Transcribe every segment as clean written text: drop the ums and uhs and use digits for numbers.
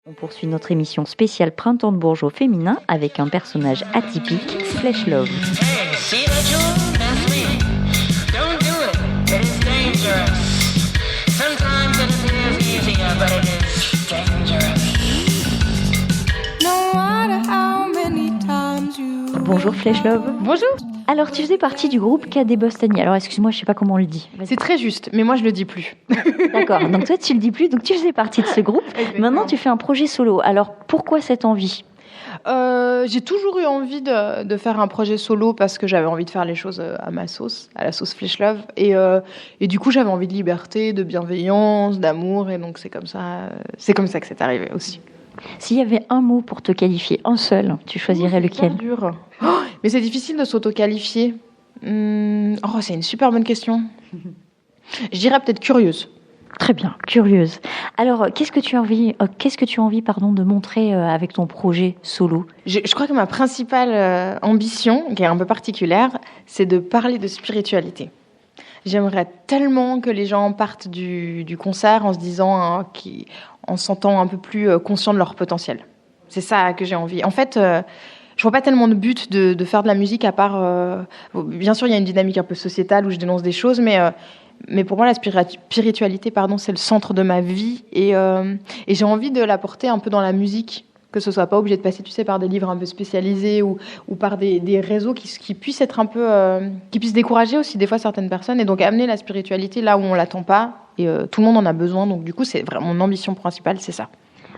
On poursuit notre émission spéciale Printemps de Bourgeois féminin avec un personnage atypique, Flesh Love. Hey, see that you? That's me. Don't do it. It is dangerous. Sometimes it appears easier, but it is dangerous. No matter how many times you... Bonjour Flesh Love. Bonjour. Alors tu faisais partie du groupe Cadet Bostani. Alors excuse-moi, je sais pas comment on le dit. C'est très juste, mais moi je le dis plus. D'accord, donc toi tu le dis plus, donc tu faisais partie de ce groupe. Maintenant tu fais un projet solo. Alors pourquoi cette envie ? J'ai toujours eu envie de faire un projet solo parce que j'avais envie de faire les choses à ma sauce, à la sauce Flesh Love. Et du coup j'avais envie de liberté, de bienveillance, d'amour, et donc c'est comme ça que c'est arrivé aussi. S'il y avait un mot pour te qualifier, un seul, tu choisirais lequel ? C'est dur. Mais c'est difficile de s'auto-qualifier. C'est une super bonne question. Je dirais peut-être curieuse. Très bien, curieuse. Alors, qu'est-ce que tu as envie de montrer avec ton projet solo ? Je crois que ma principale ambition, qui est un peu particulière, c'est de parler de spiritualité. J'aimerais tellement que les gens partent du concert en se disant, en se sentant un peu plus conscients de leur potentiel. C'est ça que j'ai envie. En fait, je vois pas tellement de but de faire de la musique à part... bien sûr, il y a une dynamique un peu sociétale où je dénonce des choses, mais pour moi, la spiritualité, c'est le centre de ma vie. Et j'ai envie de l'apporter un peu dans la musique, que ce soit pas obligé de passer, par des livres un peu spécialisés ou par des réseaux qui puissent être un peu... qui puissent décourager aussi des fois certaines personnes. Et donc amener la spiritualité là où on l'attend pas. Et tout le monde en a besoin. Donc du coup, c'est vraiment mon ambition principale, c'est ça.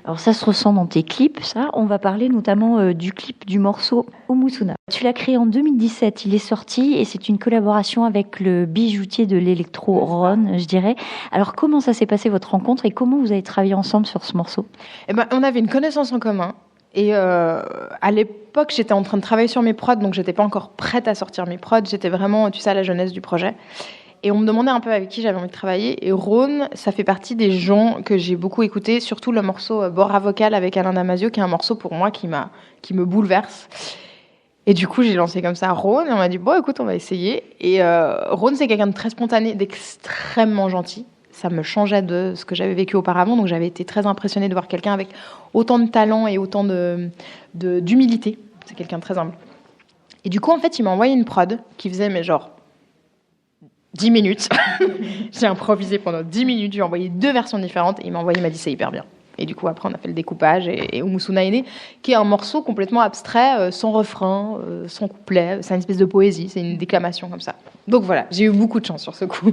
Alors ça se ressent dans tes clips, ça. On va parler notamment du clip du morceau Omusuna. Tu l'as créé en 2017, il est sorti et c'est une collaboration avec le bijoutier de l'électro Ron, je dirais. Alors comment ça s'est passé votre rencontre et comment vous avez travaillé ensemble sur ce morceau ? On avait une connaissance en commun et à l'époque j'étais en train de travailler sur mes prods, donc j'étais pas encore prête à sortir mes prods, j'étais vraiment, à la jeunesse du projet. Et on me demandait un peu avec qui j'avais envie de travailler. Et Rhône, ça fait partie des gens que j'ai beaucoup écoutés, surtout le morceau Bora Vocal avec Alain Damasio, qui est un morceau pour moi qui me bouleverse. Et du coup, j'ai lancé comme ça Rhône, et on m'a dit, bon, écoute, on va essayer. Et Rhône, c'est quelqu'un de très spontané, d'extrêmement gentil. Ça me changeait de ce que j'avais vécu auparavant, donc j'avais été très impressionnée de voir quelqu'un avec autant de talent et autant d'humilité. C'est quelqu'un de très humble. Et du coup, en fait, il m'a envoyé une prod qui faisait, 10 minutes. J'ai improvisé pendant 10 minutes. J'ai envoyé 2 versions différentes. Et il m'a dit c'est hyper bien. Et du coup, après, on a fait le découpage. Et Omusuna est né, qui est un morceau complètement abstrait, sans refrain, sans couplet. C'est une espèce de poésie. C'est une déclamation comme ça. Donc voilà, j'ai eu beaucoup de chance sur ce coup.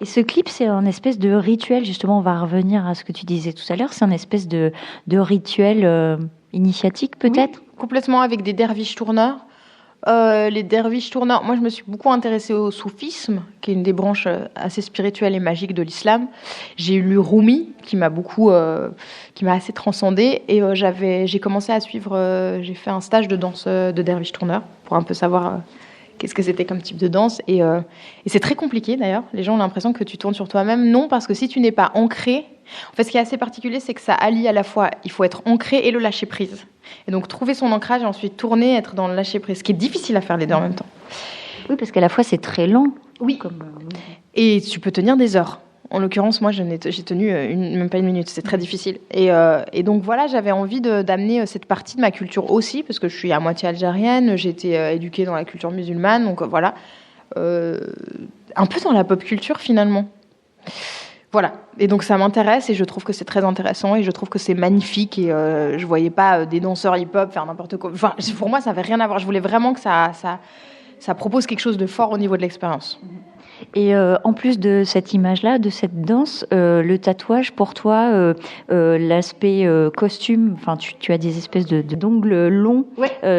Et ce clip, c'est un espèce de rituel. Justement, on va revenir à ce que tu disais tout à l'heure. C'est un espèce de rituel initiatique, peut-être ? Oui, complètement, avec des derviches tourneurs. Les derviches tourneurs, moi je me suis beaucoup intéressée au soufisme, qui est une des branches assez spirituelles et magiques de l'islam. J'ai lu Rumi, qui m'a assez transcendée, et j'ai commencé à suivre, j'ai fait un stage de danse de derviche tourneur, pour un peu savoir qu'est-ce que c'était comme type de danse, et c'est très compliqué d'ailleurs. Les gens ont l'impression que tu tournes sur toi-même. Non, parce que si tu n'es pas ancré, en fait ce qui est assez particulier, c'est que ça allie à la fois, il faut être ancré et le lâcher prise. Et donc trouver son ancrage et ensuite tourner, être dans le lâcher prise, ce qui est difficile à faire les deux en même temps. Oui, parce qu'à la fois c'est très lent. Oui. Et tu peux tenir des heures. En l'occurrence, moi j'ai tenu même pas une minute, c'est très difficile. Et donc voilà, j'avais envie d'amener cette partie de ma culture aussi, parce que je suis à moitié algérienne, j'ai été éduquée dans la culture musulmane, donc voilà, un peu dans la pop culture finalement. Voilà, et donc ça m'intéresse et je trouve que c'est très intéressant et je trouve que c'est magnifique et je voyais pas des danseurs hip-hop faire n'importe quoi. Enfin, pour moi, ça avait rien à voir. Je voulais vraiment que ça propose quelque chose de fort au niveau de l'expérience. Et en plus de cette image-là, de cette danse, le tatouage, pour toi, l'aspect costume, enfin, tu as des espèces d'ongles longs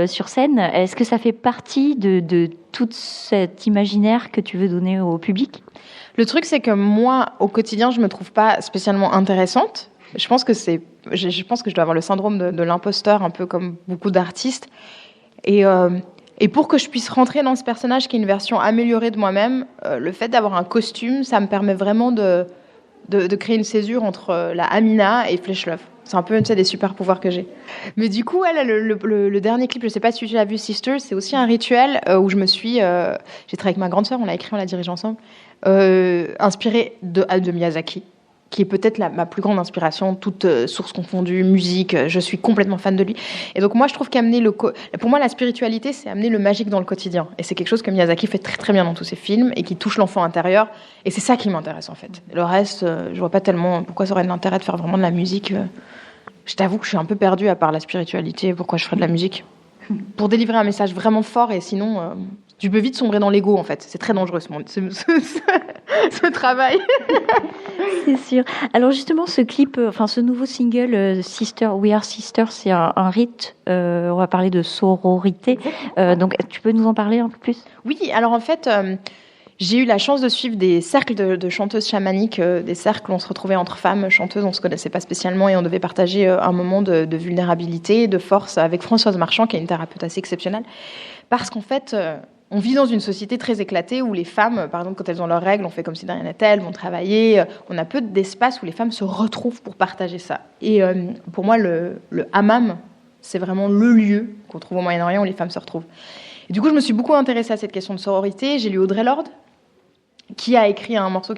sur scène. Est-ce que ça fait partie de tout cet imaginaire que tu veux donner au public ? Le truc, c'est que moi, au quotidien, je me trouve pas spécialement intéressante. Je pense que je dois avoir le syndrome de l'imposteur, un peu comme beaucoup d'artistes. Et pour que je puisse rentrer dans ce personnage qui est une version améliorée de moi-même, le fait d'avoir un costume, ça me permet vraiment de créer une césure entre la Amina et Flesh Love. C'est un peu des super pouvoirs que j'ai. Mais du coup, le dernier clip, je sais pas si tu l'as vu, Sister, c'est aussi un rituel où j'ai travaillé avec ma grande sœur, on l'a écrit, on l'a dirigé ensemble, inspiré de Miyazaki. qui est peut-être ma plus grande inspiration, toute source confondue, musique, je suis complètement fan de lui. Et donc moi, je trouve pour moi, la spiritualité, c'est amener le magique dans le quotidien. Et c'est quelque chose que Miyazaki fait très très bien dans tous ses films et qui touche l'enfant intérieur. Et c'est ça qui m'intéresse en fait. Le reste, je vois pas tellement pourquoi ça aurait de l'intérêt de faire vraiment de la musique. Je t'avoue que je suis un peu perdue à part la spiritualité, pourquoi je ferais de la musique. Pour délivrer un message vraiment fort et sinon... tu peux vite sombrer dans l'ego, en fait. C'est très dangereux, ce travail. C'est sûr. Alors justement, ce clip, ce nouveau single, Sister, We Are Sisters, c'est un rite. On va parler de sororité. Donc, tu peux nous en parler un peu plus ? Oui, alors en fait, j'ai eu la chance de suivre des cercles de chanteuses chamaniques, des cercles où on se retrouvait entre femmes chanteuses, on ne se connaissait pas spécialement et on devait partager un moment de vulnérabilité, de force avec Françoise Marchand, qui est une thérapeute assez exceptionnelle. Parce qu'en fait... on vit dans une société très éclatée où les femmes, par exemple, quand elles ont leurs règles, on fait comme si de rien n'était, elles vont travailler. On a peu d'espace où les femmes se retrouvent pour partager ça. Et pour moi, le hammam, c'est vraiment le lieu qu'on trouve au Moyen-Orient où les femmes se retrouvent. Et du coup, je me suis beaucoup intéressée à cette question de sororité. J'ai lu Audre Lorde, qui a écrit un livre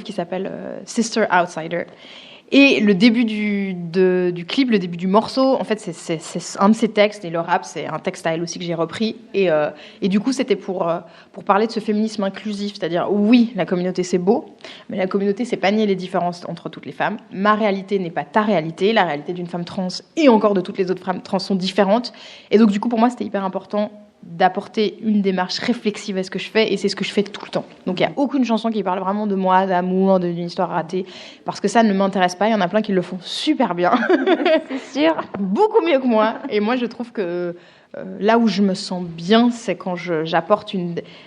qui s'appelle Sister Outsider. Et le début du clip, le début du morceau, en fait, c'est un de ses textes, et le rap, c'est un texte à elle aussi que j'ai repris. Et du coup, c'était pour parler de ce féminisme inclusif, c'est-à-dire, oui, la communauté, c'est beau, mais la communauté, c'est pas nier les différences entre toutes les femmes. Ma réalité n'est pas ta réalité, la réalité d'une femme trans et encore de toutes les autres femmes trans sont différentes. Et donc, du coup, pour moi, c'était hyper important d'apporter une démarche réflexive à ce que je fais, et c'est ce que je fais tout le temps. Donc il n'y a aucune chanson qui parle vraiment de moi, d'amour, d'une histoire ratée, parce que ça ne m'intéresse pas. Il y en a plein qui le font super bien. C'est sûr. Beaucoup mieux que moi. Et moi, je trouve que là où je me sens bien, c'est quand j'apporte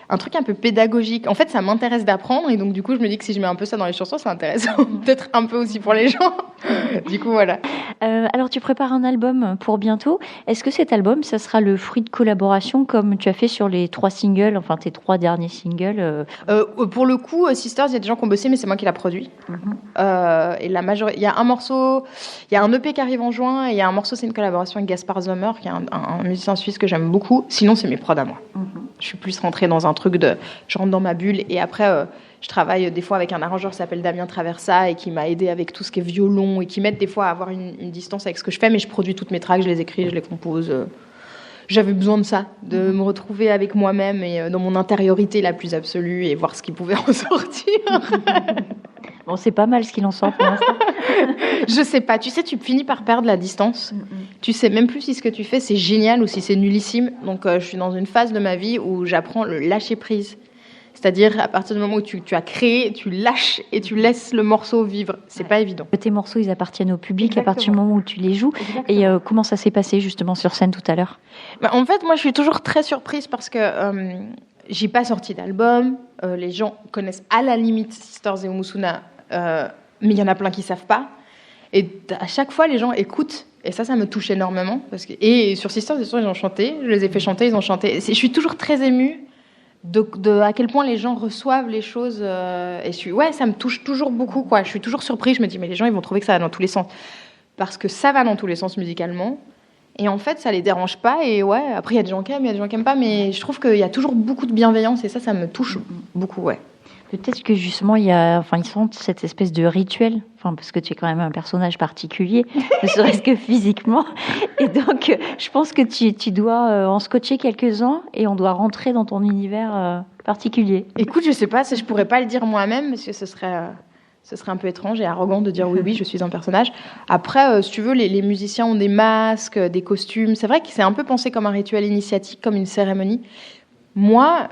un truc un peu pédagogique. En fait, ça m'intéresse d'apprendre, et donc du coup, je me dis que si je mets un peu ça dans les chansons, c'est intéressant. Peut-être un peu aussi pour les gens. Du coup, voilà. Alors, tu prépares un album pour bientôt. Est-ce que cet album, ça sera le fruit de collaboration comme tu as fait sur les 3 singles, enfin tes 3 derniers singles Pour le coup, Sisters, il y a des gens qui ont bossé, mais c'est moi qui l'a produit. Et la majorité, il y a un morceau, il y a un EP qui arrive en juin, et il y a un morceau, c'est une collaboration avec Gaspard Sommer, qui est un musicien suisse que j'aime beaucoup. Sinon, c'est mes prods à moi. Je suis plus rentrée dans un truc je rentre dans ma bulle, et après, je travaille des fois avec un arrangeur qui s'appelle Damien Traversa et qui m'a aidé avec tout ce qui est violon et qui m'aide des fois à avoir une distance avec ce que je fais, mais je produis toutes mes tracks, je les écris, je les compose. J'avais besoin de ça, de me retrouver avec moi-même et dans mon intériorité la plus absolue et voir ce qui pouvait en sortir. Bon, c'est pas mal ce qu'il en sort pour l'instant. Je sais pas, tu sais, tu finis par perdre la distance. Tu sais même plus si ce que tu fais c'est génial ou si c'est nullissime. Donc je suis dans une phase de ma vie où j'apprends le lâcher prise. C'est-à-dire, à partir du moment où tu as créé, tu lâches et tu laisses le morceau vivre. C'est pas évident. Tes morceaux, ils appartiennent au public. Exactement. À partir du moment où tu les joues. Exactement. Et comment ça s'est passé, justement, sur scène tout à l'heure ? En fait, moi, je suis toujours très surprise parce que j'ai pas sorti d'album. Les gens connaissent à la limite Sisters et Umusuna, mais il y en a plein qui savent pas. Et à chaque fois, les gens écoutent. Et ça me touche énormément. Et sur Sisters, c'est sûr, ils ont chanté. Je les ai fait chanter, ils ont chanté. Je suis toujours très émue de à quel point les gens reçoivent les choses. Ça me touche toujours beaucoup, quoi. Je suis toujours surprise. Je me dis, mais les gens, ils vont trouver que ça va dans tous les sens. Parce que ça va dans tous les sens musicalement. Et en fait, ça les dérange pas. Et ouais, après, il y a des gens qui aiment, il y a des gens qui aiment pas. Mais je trouve qu'il y a toujours beaucoup de bienveillance. Et ça me touche beaucoup, ouais. Peut-être que justement, ils sentent cette espèce de rituel, parce que tu es quand même un personnage particulier, ne serait-ce que physiquement. Et donc, je pense que tu dois en scotcher quelques-uns et on doit rentrer dans ton univers particulier. Écoute, je sais pas, je pourrais pas le dire moi-même parce que ce serait un peu étrange et arrogant de dire oui, je suis un personnage. Après, si tu veux, les musiciens ont des masques, des costumes. C'est vrai que c'est un peu pensé comme un rituel initiatique, comme une cérémonie. Moi...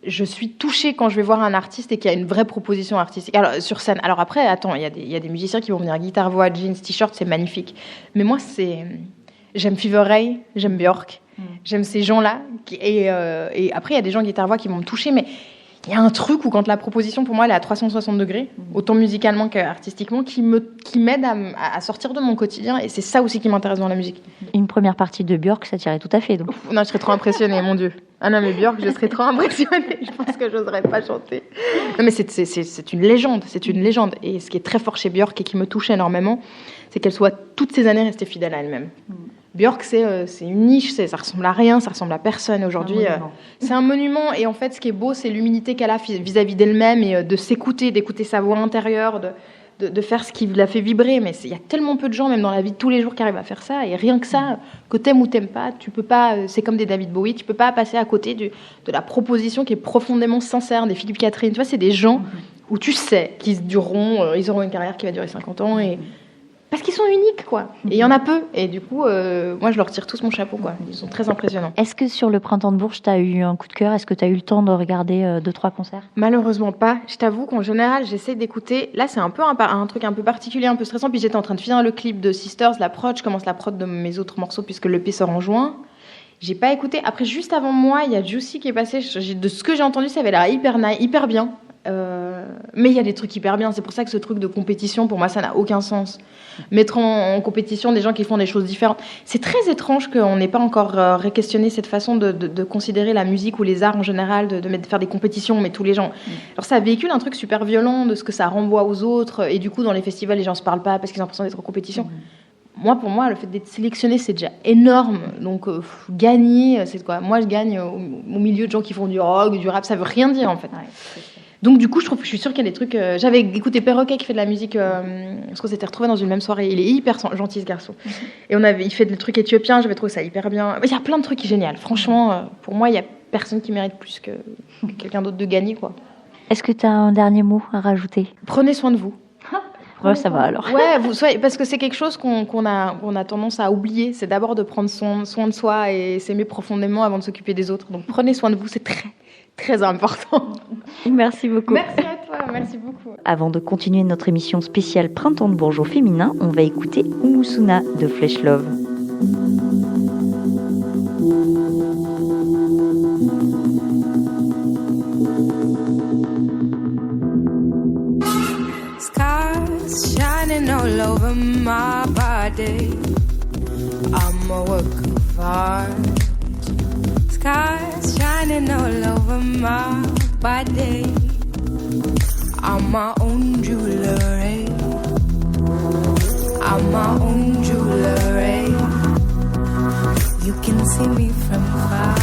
je suis touchée quand je vais voir un artiste et qu'il y a une vraie proposition artistique. Alors, sur scène. Alors après, attends, il y a des musiciens qui vont venir guitare, voix, jeans, t-shirt, c'est magnifique. Mais moi, j'aime Fever Ray, j'aime Björk, j'aime ces gens-là. Et après, il y a des gens guitare-voix qui vont me toucher, mais il y a un truc où quand la proposition, pour moi, elle est à 360 degrés, autant musicalement qu'artistiquement, qui m'aide à sortir de mon quotidien. Et c'est ça aussi qui m'intéresse dans la musique. Une première partie de Björk, ça tirait tout à fait. Donc. Non, je serais trop impressionnée, mon Dieu. Ah non, mais Björk, je serais trop impressionnée. Je pense que j'oserais pas chanter. Non, mais c'est une légende. C'est une légende. Et ce qui est très fort chez Björk et qui me touche énormément, c'est qu'elle soit toutes ces années restée fidèle à elle-même. Björk, c'est une niche, ça ressemble à rien, ça ressemble à personne. Aujourd'hui, c'est un monument. Et en fait, ce qui est beau, c'est l'humilité qu'elle a vis-à-vis d'elle-même et de s'écouter, d'écouter sa voix intérieure, de faire ce qui la fait vibrer. Mais il y a tellement peu de gens, même dans la vie de tous les jours, qui arrivent à faire ça. Et rien que ça, que t'aimes ou t'aimes pas, tu peux pas. C'est comme des David Bowie, tu peux pas passer à côté de la proposition qui est profondément sincère des Philippe Catherine. Tu vois, c'est des gens où tu sais qu'ils dureront, ils auront une carrière qui va durer 50 ans et parce qu'ils sont uniques, quoi. Et il y en a peu. Et du coup, moi, je leur tire tous mon chapeau, quoi. Ils sont très impressionnants. Est-ce que sur le Printemps de Bourges, tu as eu un coup de cœur? Est-ce que tu as eu le temps de regarder 2-3 concerts? Malheureusement pas. Je t'avoue qu'en général, j'essaie d'écouter. Là, c'est un peu un truc un peu particulier, un peu stressant. Puis j'étais en train de finir le clip de Sisters, la prod. Je commence la prod de mes autres morceaux puisque l'EP sort en juin. J'ai pas écouté. Après, juste avant moi, il y a Juicy qui est passé. De ce que j'ai entendu, ça avait l'air hyper bien. Mais il y a des trucs hyper bien. C'est pour ça que ce truc de compétition, pour moi, ça n'a aucun sens. Mettre en compétition des gens qui font des choses différentes. C'est très étrange qu'on n'ait pas encore questionné cette façon de considérer la musique ou les arts en général, de faire des compétitions, mais tous les gens. Alors ça véhicule un truc super violent de ce que ça renvoie aux autres. Et du coup, dans les festivals, les gens se parlent pas parce qu'ils ont l'impression d'être en compétition. Pour moi, le fait d'être sélectionné, c'est déjà énorme. Donc, gagner, c'est quoi? Moi, je gagne au milieu de gens qui font du rock, du rap. Ça veut rien dire, en fait. Ouais, donc, du coup, je suis sûre qu'il y a des trucs... J'avais écouté Perroquet qui fait de la musique, parce qu'on s'était retrouvés dans une même soirée. Il est hyper gentil, ce garçon. Et il fait des trucs éthiopiens. J'avais trouvé ça hyper bien. Il y a plein de trucs qui sont géniaux. Franchement, pour moi, il n'y a personne qui mérite plus que quelqu'un d'autre de gagner, quoi. Est-ce que tu as un dernier mot à rajouter? Prenez soin de vous. Ouais, ça va alors. Ouais, parce que c'est quelque chose qu'on a tendance à oublier. C'est d'abord de prendre soin de soi et s'aimer profondément avant de s'occuper des autres. Donc prenez soin de vous, c'est très, très important. Merci beaucoup. Merci à toi, merci beaucoup. Avant de continuer notre émission spéciale Printemps de Bourges au féminin, on va écouter Umusuna de Flesh Love. Shining all over my body. I'm a work of art. Skies shining all over my body. I'm my own jewelry. I'm my own jewelry. You can see me from far.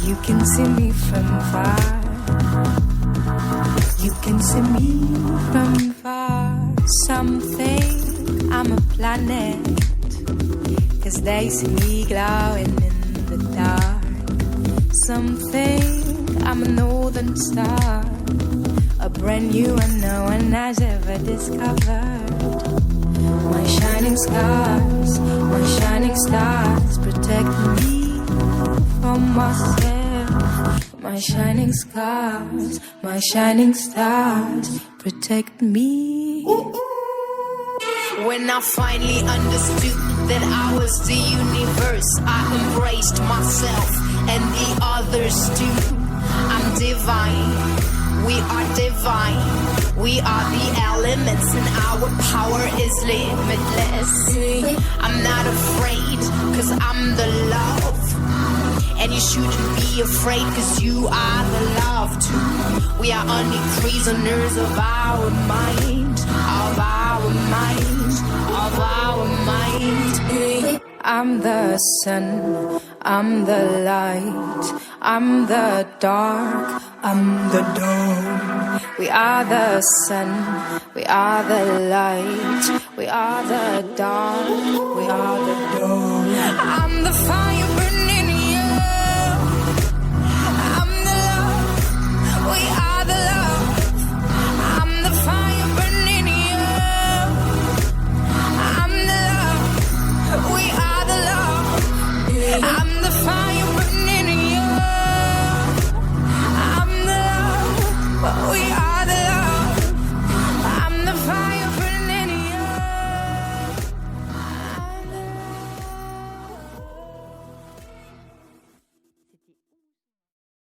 You can see me from far. You can see me from far. Some think I'm a planet, 'cause they see me glowing in the dark. Some think I'm a northern star, a brand new one no one has ever discovered. My shining stars protect me from myself. My shining stars protect me. When I finally understood that I was the universe, I embraced myself and the others too. I'm divine, we are divine. We are the elements and our power is limitless. I'm not afraid, 'cause I'm the love. And you shouldn't be afraid, 'cause you are the love too. We are only prisoners of our mind, of our mind, of our mind. I'm the sun, I'm the light, I'm the dark, I'm the dawn. We are the sun, we are the light, we are the dawn, we are the dawn. I'm the fire.